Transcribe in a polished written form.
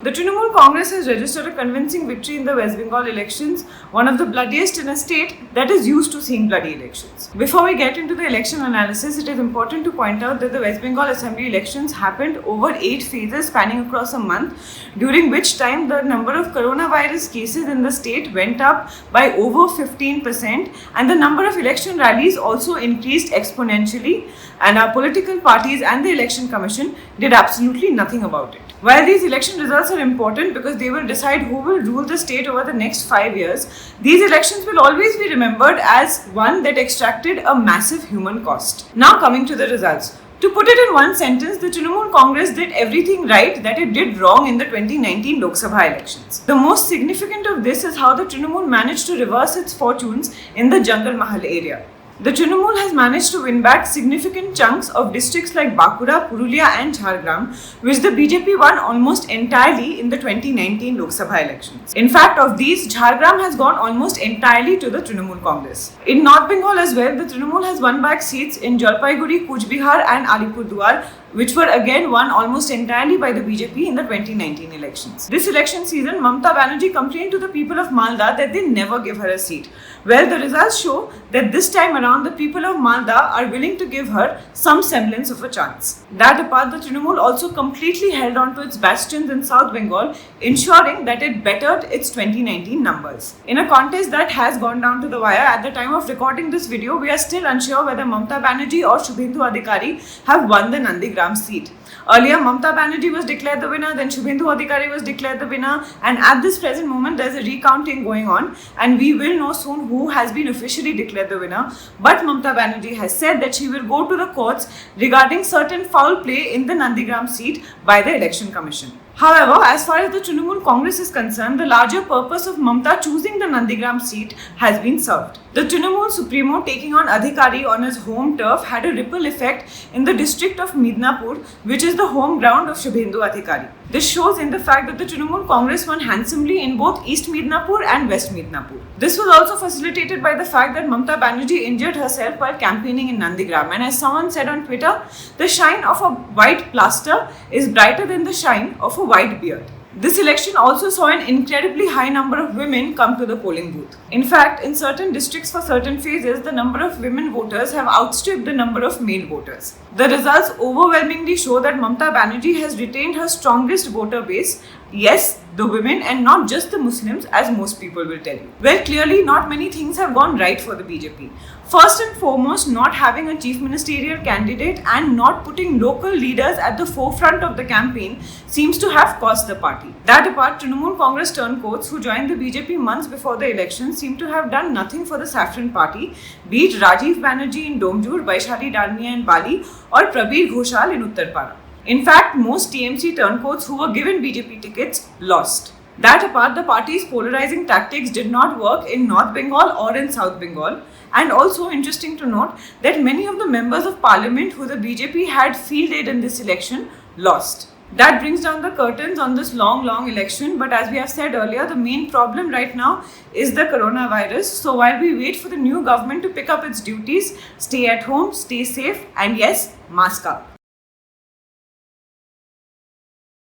The Trinamool Congress has registered a convincing victory in the West Bengal elections, one of the bloodiest in a state that is used to seeing bloody elections. Before we get into the election analysis, it is important to point out that the West Bengal Assembly elections happened over 8 phases spanning across a month, during which time the number of coronavirus cases in the state went up by over 15% and the number of election rallies also increased exponentially, and our political parties and the Election Commission did absolutely nothing about it. While these election results are important because they will decide who will rule the state over the next 5 years, these elections will always be remembered as one that extracted a massive human cost. Now coming to the results. To put it in one sentence, the Trinamool Congress did everything right that it did wrong in the 2019 Lok Sabha elections. The most significant of this is how the Trinamool managed to reverse its fortunes in the Jungle Mahal area. The Trinamool has managed to win back significant chunks of districts like Bankura, Purulia and Jhargram, which the BJP won almost entirely in the 2019 Lok Sabha elections. In fact, of these, Jhargram has gone almost entirely to the Trinamool Congress. In North Bengal as well, the Trinamool has won back seats in Jalpaiguri, Cooch Behar and Alipurduar, which were again won almost entirely by the BJP in the 2019 elections. This election season, Mamata Banerjee complained to the people of Malda that they never give her a seat. Well, the results show that this time around, the people of Malda are willing to give her some semblance of a chance. That apart, the Trinamool also completely held on to its bastions in South Bengal, ensuring that it bettered its 2019 numbers. In a contest that has gone down to the wire, at the time of recording this video, we are still unsure whether Mamata Banerjee or Shubhendu Adhikari have won the Nandigram seat. Earlier, Mamata Banerjee was declared the winner, then Shubhendu Adhikari was declared the winner, and at this present moment, there is a recounting going on, and we will know soon who has been officially declared the winner. But Mamata Banerjee has said that she will go to the courts regarding certain foul play in the Nandigram seat by the Election Commission. However, as far as the Trinamool Congress is concerned, the larger purpose of Mamata choosing the Nandigram seat has been served. The Trinamool Supremo taking on Adhikari on his home turf had a ripple effect in the district of Midnapur, which is the home ground of Shubhendu Adhikari. This shows in the fact that the Trinamool Congress won handsomely in both East Midnapur and West Midnapur. This was also facilitated by the fact that Mamata Banerjee injured herself while campaigning in Nandigram, and as someone said on Twitter, the shine of a white plaster is brighter than the shine of a white beard. This election also saw an incredibly high number of women come to the polling booth. In fact, in certain districts for certain phases, the number of women voters have outstripped the number of male voters. The results overwhelmingly show that Mamata Banerjee has retained her strongest voter base. Yes, the women and not just the Muslims, as most people will tell you. Well, clearly not many things have gone right for the BJP. First and foremost, not having a chief ministerial candidate and not putting local leaders at the forefront of the campaign seems to have cost the party. That apart, Trinamool Congress turncoats who joined the BJP months before the election seem to have done nothing for the saffron party, be it Rajiv Banerjee in Domjur, Vaishali Dalmia in Bali or Prabir Ghoshal in Uttarpara. In fact, most TMC turncoats who were given BJP tickets lost. That apart, the party's polarizing tactics did not work in North Bengal or in South Bengal. And also interesting to note that many of the members of parliament who the BJP had fielded in this election lost. That brings down the curtains on this long election, but as we have said earlier, the main problem right now is the coronavirus. So while we wait for the new government to pick up its duties, stay at home, stay safe, and yes, mask up.